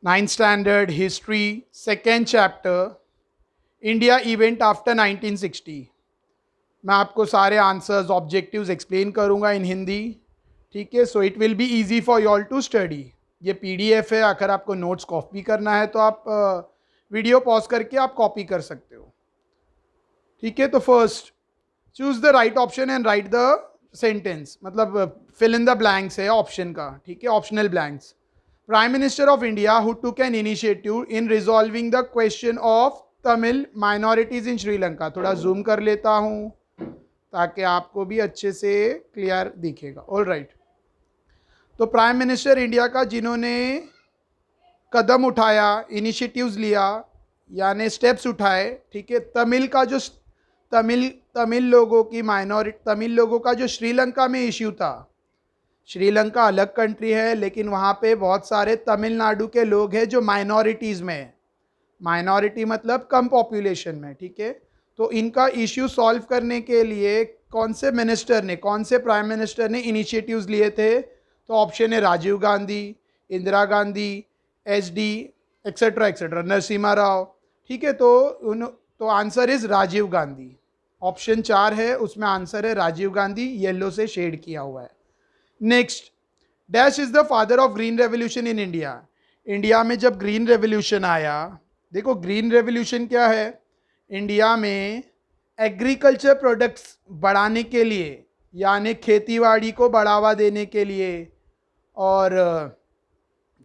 Ninth standard history, second chapter, India event after 1960। मैं आपको सारे आंसर्स ऑब्जेक्टिव्स एक्सप्लेन करूंगा इन हिंदी। ठीक है, so it will be easy for you all to study. ये पीडीएफ है, अगर आपको नोट्स कॉपी करना है तो आप वीडियो पॉज करके आप कॉपी कर सकते हो। ठीक है, तो first choose the right option and right the sentence, मतलब फिल इन द ब्लैंक्स है ऑप्शन का। ठीक है, optional blanks. Prime minister of India who took an initiative in resolving the question of Tamil minorities इन श्रीलंका। थोड़ा जूम कर लेता हूं ताकि आपको भी अच्छे से क्लियर दिखेगा। ऑल राइट, तो प्राइम मिनिस्टर इंडिया का जिन्होंने कदम उठाया, इनिशिएटिव्स लिया, यानी स्टेप्स उठाए। ठीक है, तमिल का जो तमिल तमिल लोगों की माइनॉरिटी, तमिल लोगों का जो श्रीलंका में इश्यू था। श्रीलंका अलग कंट्री है, लेकिन वहाँ पे बहुत सारे तमिलनाडु के लोग हैं जो माइनॉरिटीज़ में है। माइनॉरिटी मतलब कम पॉपुलेशन में। ठीक है, तो इनका इश्यू सॉल्व करने के लिए कौन से मिनिस्टर ने, कौन से प्राइम मिनिस्टर ने इनिशिएटिव्स लिए थे? तो ऑप्शन है Rajiv Gandhi, Indira Gandhi, H D, etcetera etcetera, Narasimha Rao. ठीक है, तो answer is Rajiv Gandhi. Option 4 है, उसमें आंसर है राजीव गांधी, येलो से शेड किया हुआ है। Next, dash is the father of green revolution in India. India में जब ग्रीन रेवोल्यूशन आया, देखो ग्रीन रेवोल्यूशन क्या है, इंडिया में एग्रीकल्चर प्रोडक्ट्स बढ़ाने के लिए, यानी खेतीबाड़ी को बढ़ावा देने के लिए और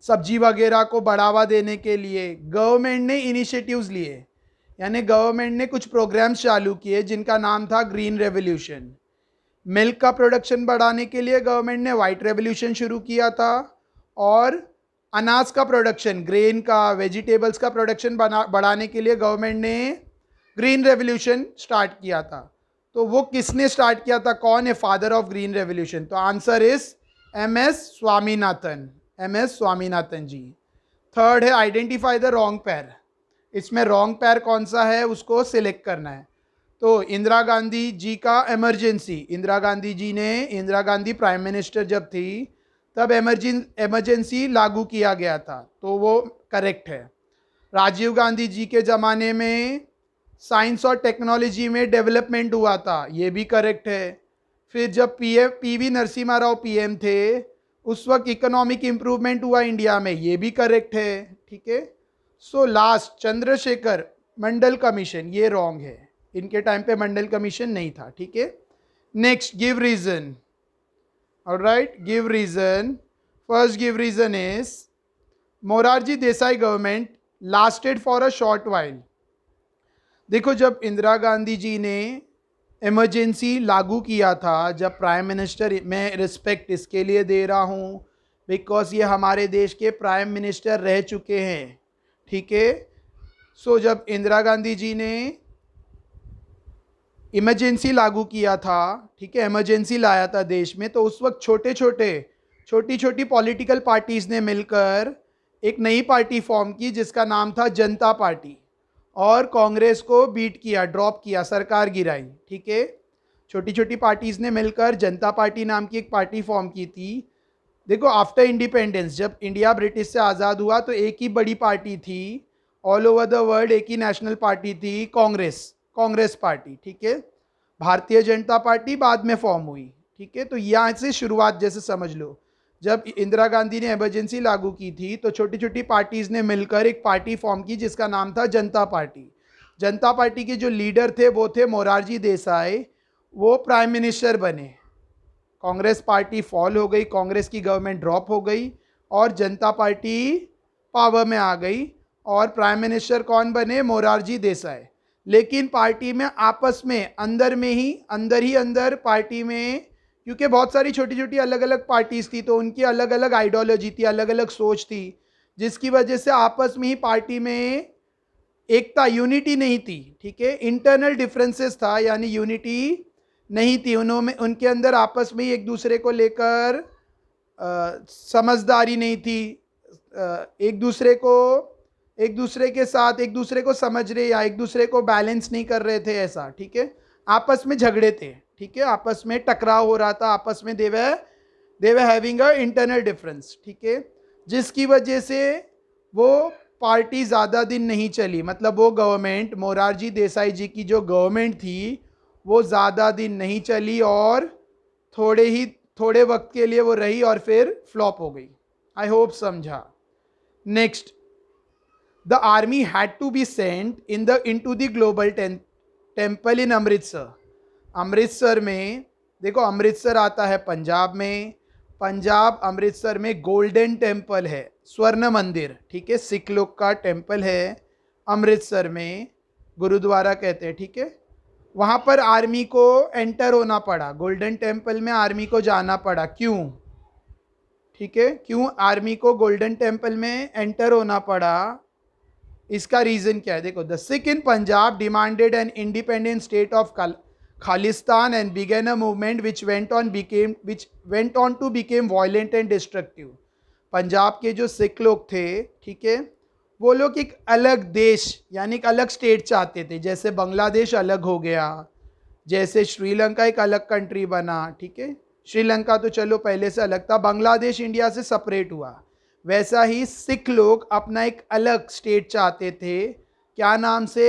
सब्जी वगैरह को बढ़ावा देने के लिए गवर्नमेंट ने इनिशिएटिव्स लिए, यानी गवर्नमेंट ने कुछ प्रोग्राम्स चालू किए जिनका नाम था ग्रीन रेवोल्यूशन। मिल्क का प्रोडक्शन बढ़ाने के लिए गवर्नमेंट ने वाइट रेवोल्यूशन शुरू किया था, और अनाज का प्रोडक्शन, ग्रेन का, वेजिटेबल्स का प्रोडक्शन बढ़ाने के लिए गवर्नमेंट ने ग्रीन रेवोल्यूशन स्टार्ट किया था। तो वो किसने स्टार्ट किया था, कौन है फादर ऑफ ग्रीन रेवोल्यूशन? तो answer is M S Swaminathan, M S Swaminathan ji. Third है आइडेंटिफाई द रॉन्ग पैर। इसमें रॉन्ग पैर कौन सा है उसको सिलेक्ट करना है। तो इंदिरा गांधी जी का इमरजेंसी, इंदिरा गांधी जी ने, इंदिरा गांधी प्राइम मिनिस्टर जब थी तब इमरजेंसी लागू किया गया था, तो वो करेक्ट है। राजीव गांधी जी के ज़माने में साइंस और टेक्नोलॉजी में डेवलपमेंट हुआ था, ये भी करेक्ट है। फिर जब पीवी नरसिम्हा राव पीएम थे उस वक्त इकोनॉमिक इंप्रूवमेंट हुआ इंडिया में, ये भी करेक्ट है। ठीक है, सो लास्ट चंद्रशेखर मंडल कमीशन, ये रॉन्ग है, इनके टाइम पे मंडल कमीशन नहीं था। ठीक है, next give reason. Alright, give reason. First give reason is Morarji Desai government lasted for a short while. देखो, जब इंदिरा गांधी जी ने इमरजेंसी लागू किया था, जब प्राइम मिनिस्टर, मैं रिस्पेक्ट इसके लिए दे रहा हूँ बिकॉज ये हमारे देश के प्राइम मिनिस्टर रह चुके हैं। ठीक है, सो जब इंदिरा गांधी जी ने इमरजेंसी लागू किया था, ठीक है, इमरजेंसी लाया था देश में, तो उस वक्त छोटी छोटी पॉलिटिकल पार्टीज ने मिलकर एक नई पार्टी फॉर्म की जिसका नाम था जनता पार्टी, और कांग्रेस को बीट किया, ड्रॉप किया, सरकार गिराई। ठीक है, छोटी छोटी पार्टीज ने मिलकर जनता पार्टी नाम की एक पार्टी फॉर्म की थी। देखो, आफ्टर इंडिपेंडेंस, जब इंडिया ब्रिटिश से आज़ाद हुआ तो एक ही बड़ी पार्टी थी ऑल ओवर द वर्ल्ड, एक ही नेशनल पार्टी थी, कांग्रेस पार्टी। ठीक है, भारतीय जनता पार्टी बाद में फॉर्म हुई। ठीक है, तो यहाँ से शुरुआत जैसे समझ लो, जब इंदिरा गांधी ने इमरजेंसी लागू की थी तो छोटी छोटी पार्टीज ने मिलकर एक पार्टी फॉर्म की जिसका नाम था जनता पार्टी। जनता पार्टी के जो लीडर थे वो थे मोरारजी देसाई, वो प्राइम मिनिस्टर बने। कांग्रेस पार्टी फॉल हो गई, कांग्रेस की गवर्नमेंट ड्रॉप हो गई और जनता पार्टी पावर में आ गई, और प्राइम मिनिस्टर कौन बने? मोरारजी देसाई। लेकिन पार्टी में आपस में अंदर पार्टी में, क्योंकि बहुत सारी छोटी छोटी अलग अलग पार्टीज थी तो उनकी अलग अलग आइडियोलॉजी थी, अलग अलग सोच थी, जिसकी वजह से आपस में ही पार्टी में एकता, यूनिटी नहीं थी। ठीक है, इंटरनल डिफरेंसेस था, यानी यूनिटी नहीं थी। उनके अंदर आपस में ही एक दूसरे को लेकर समझदारी नहीं थी, एक दूसरे के साथ एक दूसरे को समझ रहे या एक दूसरे को बैलेंस नहीं कर रहे थे, ऐसा। ठीक है, आपस में झगड़े थे। ठीक है, आपस में टकराव हो रहा था, आपस में they were having a internal difference. ठीक है, जिसकी वजह से वो पार्टी ज़्यादा दिन नहीं चली, मतलब वो गवर्नमेंट, मोरारजी देसाई जी की जो गवर्नमेंट थी वो ज़्यादा दिन नहीं चली और थोड़े वक्त के लिए वो रही और फिर फ्लॉप हो गई। आई होप समझा। Next, the army had to be sent into the global temple in Amritsar. Amritsar में, देखो अमृतसर आता है पंजाब में, पंजाब अमृतसर में गोल्डन टेम्पल है, स्वर्ण मंदिर, ठीक है, सिख लोग का टेम्पल है अमृतसर में, गुरुद्वारा कहते हैं, ठीक है। वहाँ पर आर्मी को एंटर होना पड़ा, गोल्डन टेम्पल में आर्मी को जाना पड़ा, क्यों? ठीक है, क्यों आर्मी को गोल्डन टेम्पल में एंटर होना पड़ा? इसका रीज़न क्या है? देखो, the Sikh in Punjab demanded an independent state of Khalistan and began a movement which went on to became violent and destructive. Punjab के जो सिख लोग थे, ठीक है, वो लोग एक अलग देश यानी एक अलग स्टेट चाहते थे, जैसे बांग्लादेश अलग हो गया, जैसे श्रीलंका एक अलग कंट्री बना, ठीक है, श्रीलंका तो चलो पहले से अलग था, बांग्लादेश इंडिया से सेपरेट हुआ, वैसा ही सिख लोग अपना एक अलग स्टेट चाहते थे, क्या नाम से?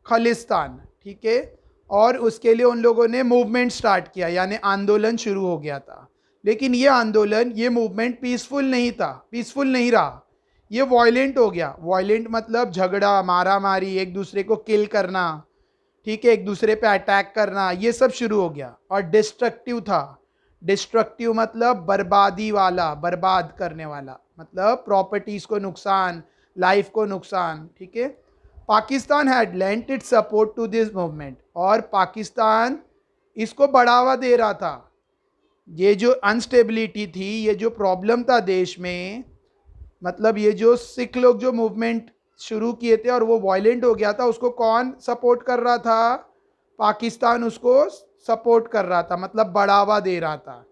खालिस्तान, ठीक है। और उसके लिए उन लोगों ने मूवमेंट स्टार्ट किया, यानी आंदोलन शुरू हो गया था। लेकिन ये आंदोलन, ये मूवमेंट पीसफुल नहीं था, पीसफुल नहीं रहा, ये वायलेंट हो गया। वायलेंट मतलब झगड़ा, मारा मारी, एक दूसरे को किल करना, ठीक है, एक दूसरे पे अटैक करना, ये सब शुरू हो गया। और डिस्ट्रक्टिव था, डिस्ट्रक्टिव मतलब बर्बादी वाला, बर्बाद करने वाला, मतलब प्रॉपर्टीज को नुकसान, लाइफ को नुकसान, ठीक है। Pakistan had lent it support to this movement, और पाकिस्तान इसको बढ़ावा दे रहा था। ये जो अनस्टेबिलिटी थी, ये जो प्रॉब्लम था देश में, मतलब ये जो सिख लोग जो मूवमेंट शुरू किए थे और वो वायलेंट हो गया था, उसको कौन सपोर्ट कर रहा था? पाकिस्तान उसको सपोर्ट कर रहा था, मतलब बढ़ावा दे रहा था।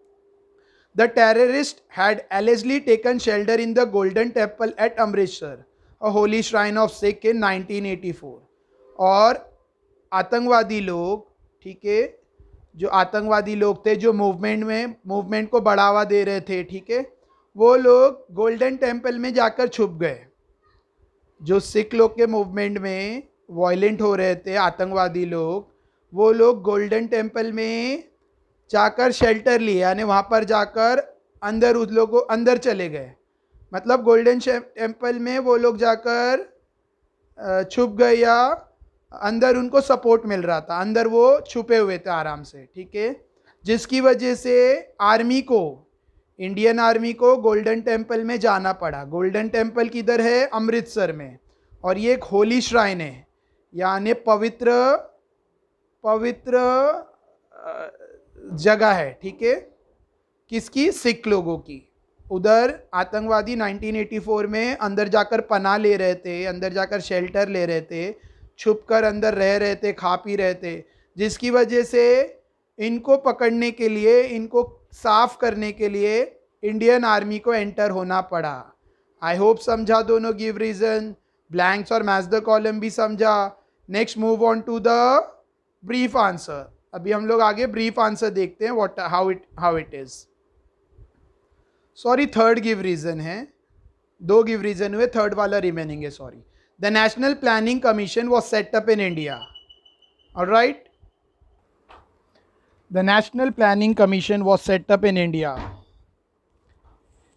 The terrorist had allegedly taken shelter in the Golden Temple at Amritsar, a holy shrine of Sikh in 1984। और आतंकवादी लोग, ठीक है, जो आतंकवादी लोग थे जो मूवमेंट को बढ़ावा दे रहे थे, ठीक है, वो लोग गोल्डन टेम्पल में जाकर छुप गए। जो सिख लोग के मूवमेंट में वायलेंट हो रहे थे आतंकवादी लोग, वो लोग गोल्डन टेम्पल में जाकर शेल्टर लिए, यानी वहाँ पर जाकर अंदर उस लोगों को अंदर चले गए, मतलब गोल्डन टेम्पल में वो लोग जाकर छुप गए, या अंदर उनको सपोर्ट मिल रहा था, अंदर वो छुपे हुए थे आराम से, ठीक है। जिसकी वजह से आर्मी को, इंडियन आर्मी को गोल्डन टेम्पल में जाना पड़ा। गोल्डन टेम्पल किधर है? अमृतसर में, और ये एक होली श्राइन है, यानी पवित्र जगह है, ठीक है, किसकी? सिख लोगों की। उधर आतंकवादी 1984 में अंदर जाकर पनाह ले रहे थे, अंदर जाकर शेल्टर ले रहे थे, छुपकर अंदर रह रहे थे, खा पी रहे थे, जिसकी वजह से इनको पकड़ने के लिए, इनको साफ करने के लिए इंडियन आर्मी को एंटर होना पड़ा। आई होप समझा दोनों गिव रीजन, ब्लैंक्स और मैच द कॉलम भी समझा। Next move on to the brief answer. अभी हम लोग आगे ब्रीफ आंसर देखते हैं, what how it is. Sorry, third give reason है, 2 गिव रीजन हुए, थर्ड वाला रिमेनिंग है, sorry. The national planning commission was set up in India, alright. The national planning commission was set up in India.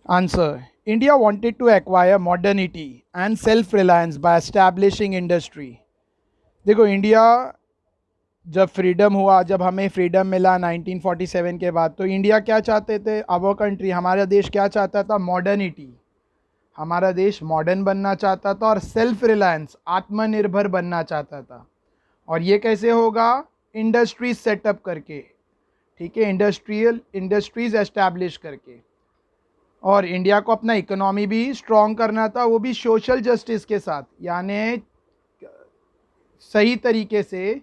Answer, India wanted to acquire modernity and self-reliance by establishing industry। देखो, India जब freedom हुआ, जब हमें freedom मिला 1947 के बाद, तो India क्या चाहते थे? आवर कंट्री, हमारा देश क्या चाहता था? मॉडर्निटी। हमारा देश मॉडर्न बनना चाहता था और सेल्फ रिलायंस, आत्मनिर्भर बनना चाहता था। और ये कैसे होगा? इंडस्ट्रीज सेटअप करके, ठीक है, इंडस्ट्रीज एस्टैब्लिश करके। और इंडिया को अपना इकोनॉमी भी स्ट्रॉन्ग करना था, वो भी सोशल जस्टिस के साथ, यानी सही तरीके से,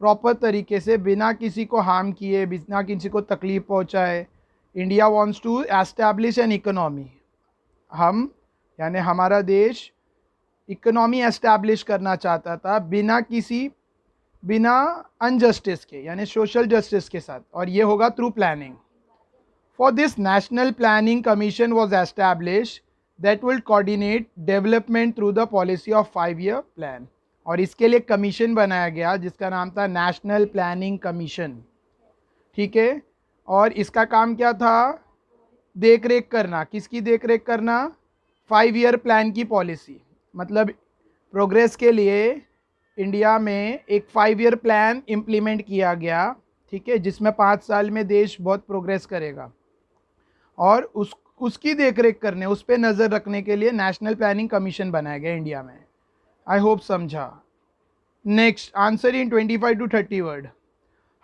प्रॉपर तरीके से, बिना किसी को हार्म किए, बिना किसी को तकलीफ पहुंचाए। India wants to establish an economy. हम, यानी हमारा देश इकोनॉमी एस्टैब्लिश करना चाहता था बिना अनजस्टिस के, यानी सोशल जस्टिस के साथ, और ये होगा through planning. For this National Planning Commission was established, that will coordinate development through the policy of 5 year plan. और इसके लिए कमीशन बनाया गया जिसका नाम था नेशनल प्लानिंग कमीशन, ठीक है। और इसका काम क्या था? देख रेख करना। किसकी देख रेख करना? 5 ईयर प्लान की पॉलिसी। मतलब प्रोग्रेस के लिए इंडिया में एक 5 ईयर प्लान इम्प्लीमेंट किया गया, ठीक है, जिसमें 5 साल में देश बहुत प्रोग्रेस करेगा। और उसकी देखरेख करने, उस पर नज़र रखने के लिए नेशनल प्लानिंग कमीशन बनाया गया इंडिया में। आई होप समझा। Next answer in 25 to 30 word.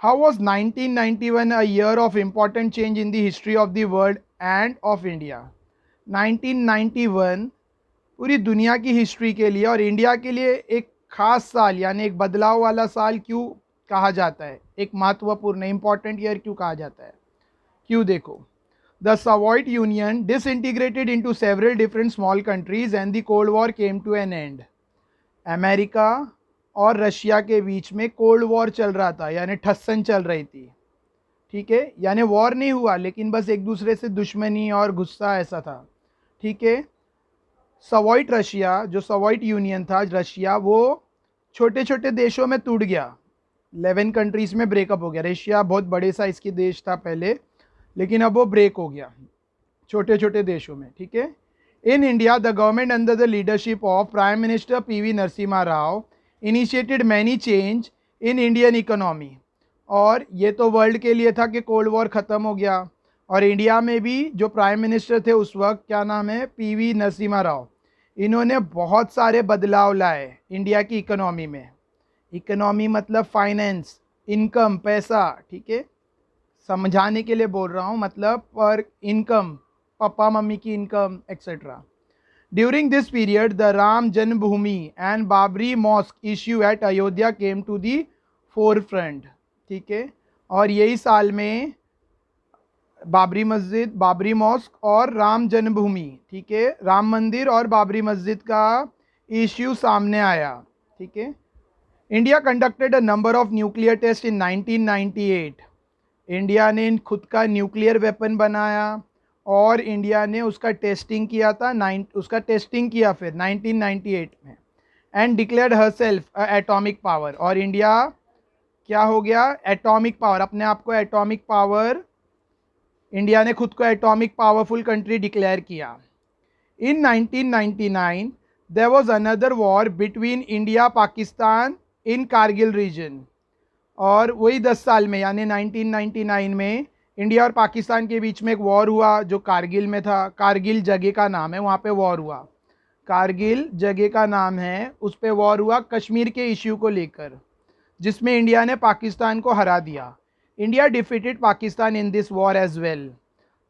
How was 1991 a year of important change in the history of the world end of India? 1991 पूरी दुनिया की हिस्ट्री के लिए और इंडिया के लिए एक खास साल, यानी एक बदलाव वाला साल क्यों कहा जाता है? एक महत्वपूर्ण इम्पॉर्टेंट ईयर क्यों कहा जाता है? क्यों? देखो, the Soviet union disintegrated into several different small countries and the cold war came to an end। America और रशिया के बीच में कोल्ड वॉर चल रहा था, यानी ठस्सन चल रही थी, ठीक है। यानी वॉर नहीं हुआ, लेकिन बस एक दूसरे से दुश्मनी और गुस्सा ऐसा था, ठीक है। सोवियत रशिया, जो सोवियत यूनियन था रशिया, वो छोटे छोटे देशों में टूट गया। 11 कंट्रीज़ में ब्रेकअप हो गया। रशिया बहुत बड़े साइज़ की देश था पहले, लेकिन अब वो ब्रेक हो गया छोटे छोटे देशों में, ठीक है। In India the government under the leadership of prime minister PV Narasimha Rao initiated many change in Indian economy. और ये तो वर्ल्ड के लिए था कि कोल्ड वॉर ख़त्म हो गया, और इंडिया में भी जो प्राइम मिनिस्टर थे उस वक्त, क्या नाम है, PV नरसिम्हा राव, इन्होंने बहुत सारे बदलाव लाए इंडिया की इकोनॉमी में। इकोनॉमी मतलब फाइनेंस, इनकम, पैसा, ठीक है, समझाने के लिए बोल रहा हूँ, मतलब पर इनकम, पापा मम्मी की income etcetera. During this period the Ram Janmabhoomi and Babri mosque issue at Ayodhya came to the forefront, ठीक है। और यही साल में बाबरी मस्जिद, बाबरी मॉस्क और राम जन्मभूमि, ठीक है, राम मंदिर और बाबरी मस्जिद का इश्यू सामने आया, ठीक है। India conducted a number of nuclear test in 1998। India ने खुद का न्यूक्लियर वेपन बनाया और इंडिया ने उसका टेस्टिंग किया था, फिर 1998 में, and declared herself atomic power. और इंडिया क्या हो गया? एटॉमिक पावर, अपने आप को एटॉमिक पावर, इंडिया ने खुद को एटॉमिक पावरफुल कंट्री डिक्लेयर किया। In 1999 there was another war between India Pakistan in Kargil region. और वही 10 साल में, यानी 1999 में इंडिया और पाकिस्तान के बीच में एक वॉर हुआ जो कारगिल में था। कारगिल जगह का नाम है, वहाँ पे वॉर हुआ। कारगिल जगह का नाम है, उस पे वॉर हुआ कश्मीर के इश्यू को लेकर, जिसमें इंडिया ने पाकिस्तान को हरा दिया। India defeated Pakistan in this war as well.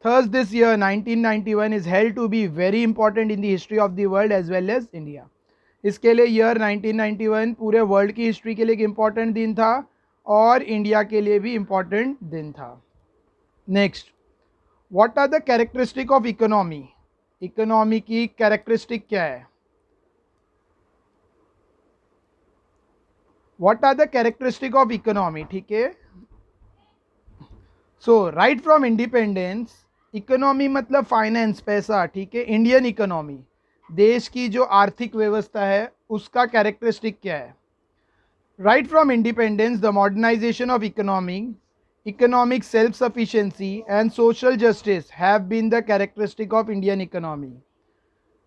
Thus this year 1991 is held to be very important in the history of the world as well as India. इसके लिए ईयर 1991 पूरे वर्ल्ड की हिस्ट्री के लिए एक इम्पॉर्टेंट दिन था और इंडिया के लिए भी इम्पॉर्टेंट दिन था। Next, what are the characteristic of economy? Economy की कैरेक्टरिस्टिक क्या है? What are the characteristic of economy, ठीक है। So right from independence, economy मतलब फाइनेंस, पैसा, ठीक है। इंडियन इकोनॉमी, देश की जो आर्थिक व्यवस्था है, उसका कैरेक्टरिस्टिक क्या है? Right from independence, the modernization of economic self-sufficiency and social justice have been the characteristic of Indian economy.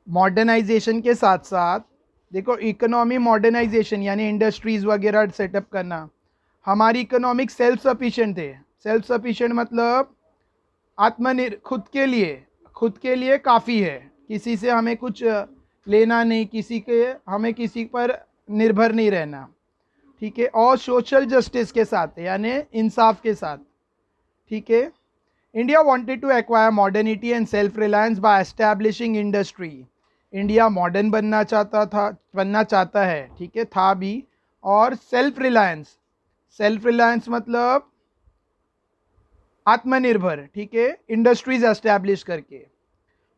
Modernization के साथ साथ देखो, इकोनॉमी मॉडर्नाइजेशन यानी इंडस्ट्रीज वगैरह सेटअप करना, हमारी इकोनॉमिक सेल्फ सफिशिएंट थे। सेल्फ सफिशिएंट मतलब खुद के लिए काफ़ी है, किसी से हमें कुछ लेना नहीं, हमें किसी पर निर्भर नहीं रहना, ठीक है। और सोशल जस्टिस के साथ, यानी इंसाफ के साथ, ठीक है। India wanted to acquire modernity and self reliance by establishing industry. India modern बनना चाहता है, ठीक है, था भी। और सेल्फ रिलायंस मतलब आत्मनिर्भर, ठीक है, इंडस्ट्रीज एस्टैब्लिश करके।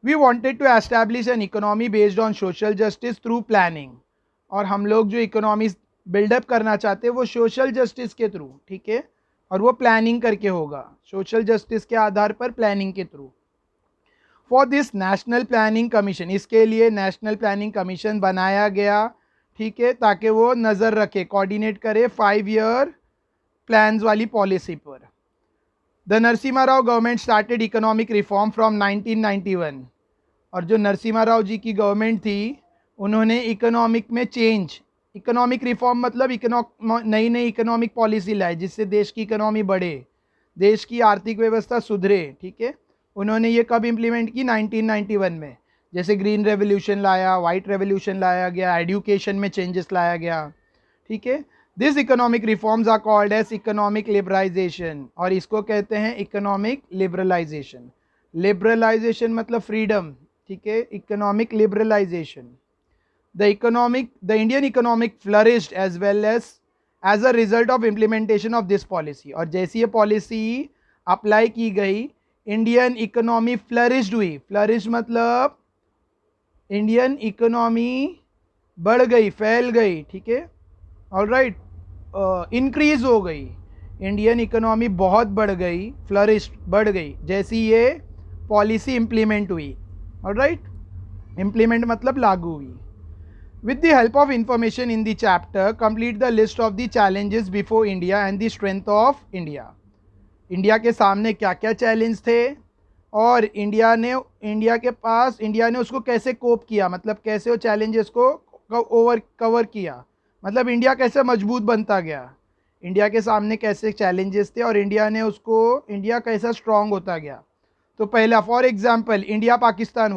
We wanted to establish an economy based on social justice through planning. और हम लोग जो इकोनॉमी बिल्डअप करना चाहते हैं वो सोशल जस्टिस के थ्रू, ठीक है, और वो प्लानिंग करके होगा, सोशल जस्टिस के आधार पर प्लानिंग के through. For this national planning commission, इसके लिए नेशनल प्लानिंग कमीशन बनाया गया, ठीक है, ताकि वो नज़र रखे, कोऑर्डिनेट करे 5 ईयर प्लान्स वाली पॉलिसी पर। The Narasimha Rao government started economic reform from 1991, और जो नरसिम्हा राव जी की गवर्नमेंट थी उन्होंने इकोनॉमिक में चेंज, इकोनॉमिक रिफॉर्म मतलब नई नई इकोनॉमिक पॉलिसी लाई जिससे देश की इकोनॉमी बढ़े, देश की आर्थिक व्यवस्था सुधरे, ठीक है। उन्होंने ये कब इम्प्लीमेंट की? 1991 में। जैसे ग्रीन रेवोल्यूशन लाया, वाइट रेवोल्यूशन लाया गया, एजुकेशन में चेंजेस लाया गया, ठीक है। This economic reforms are called as economic liberalisation, और इसको कहते हैं इकोनॉमिक लिबरलाइजेशन। लिबरलाइजेशन मतलब फ्रीडम, ठीक है, economic liberalisation. the Indian economic flourished as well as a result of implementation of this policy, और जैसी ये पॉलिसी अप्लाई की गई इंडियन इकोनॉमी फ्लरिश्ड हुई। फ्लरिश मतलब इंडियन इकोनॉमी बढ़ गई, फैल गई, ठीक है, ऑलराइट, इंक्रीज हो गई, इंडियन इकोनॉमी बहुत बढ़ गई, फ्लरिश बढ़ गई जैसी ये पॉलिसी इम्प्लीमेंट हुई, ऑलराइट। इम्प्लीमेंट मतलब लागू हुई। With the help of information in the chapter, complete the list of the challenges before India and the strength of India. India के सामने क्या क्या चैलेंज थे और इंडिया ने उसको कैसे कोप किया, मतलब कैसे वो चैलेंजेस को कवर किया, मतलब इंडिया कैसे मजबूत बनता गया, इंडिया के सामने कैसे चैलेंजेस थे और इंडिया कैसा स्ट्रांग होता गया। तो पहला, for example, India Pakistan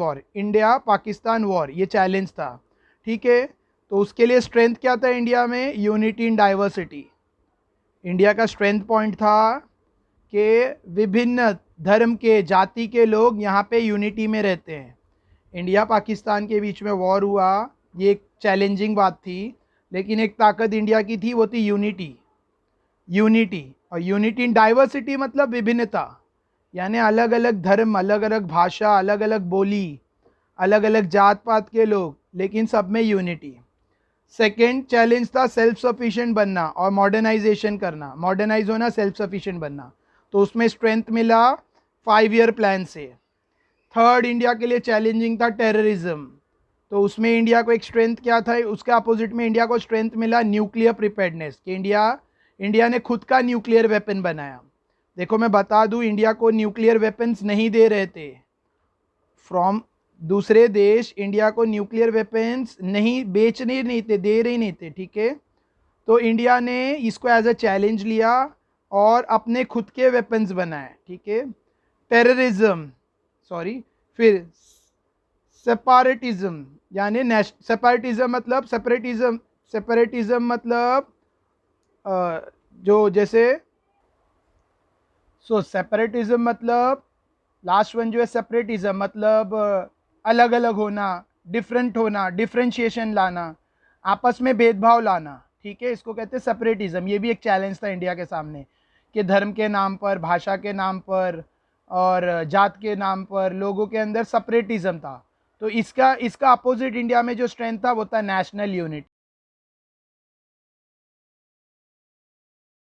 war ये चैलेंज था, ठीक है। तो उसके लिए स्ट्रेंथ क्या था इंडिया में? Unity in diversity. इंडिया का स्ट्रेंथ पॉइंट था कि विभिन्न धर्म के, जाति के लोग यहाँ पे यूनिटी में रहते हैं। इंडिया पाकिस्तान के बीच में वॉर हुआ, ये एक चैलेंजिंग बात थी, लेकिन एक ताकत इंडिया की थी, वो थी यूनिटी। और यूनिटी इन डाइवर्सिटी मतलब विभिन्नता, यानी अलग अलग धर्म, अलग अलग भाषा, अलग अलग बोली, अलग अलग जात पात के लोग, लेकिन सब में यूनिटी। सेकेंड चैलेंज था सेल्फ सफिशिएंट बनना और मॉडर्नाइजेशन करना, मॉडर्नाइज होना, सेल्फ सफिशिएंट बनना, तो उसमें स्ट्रेंथ मिला 5 ईयर प्लान से। थर्ड, इंडिया के लिए चैलेंजिंग था टेररिज्म, तो उसमें इंडिया को एक स्ट्रेंथ क्या था, उसके अपोजिट में इंडिया को स्ट्रेंथ मिला न्यूक्लियर प्रिपेयर्डनेस, कि इंडिया ने खुद का न्यूक्लियर वेपन बनाया। देखो मैं बता दूं, इंडिया को न्यूक्लियर वेपन्स नहीं दे रहे थे फ्रॉम दूसरे देश, इंडिया को न्यूक्लियर वेपन्स नहीं बेचने नहीं थे, दे रहे नहीं थे, ठीक है। तो इंडिया ने इसको एज अ चैलेंज लिया और अपने खुद के वेपन्स बनाए, ठीक है। फिर सेपरेटिज्म, यानी सेपरेटिज्म मतलब जो जैसे सेपरेटिज्म मतलब लास्ट वन जो है सेपरेटिज्म मतलब अलग अलग होना, डिफरेंट होना, डिफ्रेंशिएशन लाना, आपस में भेदभाव लाना, ठीक है, इसको कहते हैं सेपरेटिज्म। ये भी एक चैलेंज था इंडिया के सामने कि धर्म के नाम पर, भाषा के नाम पर और जात के नाम पर लोगों के अंदर सेपरेटिज्म था। तो इसका अपोजिट इंडिया में जो स्ट्रेंथ था वो था नेशनल यूनिटी।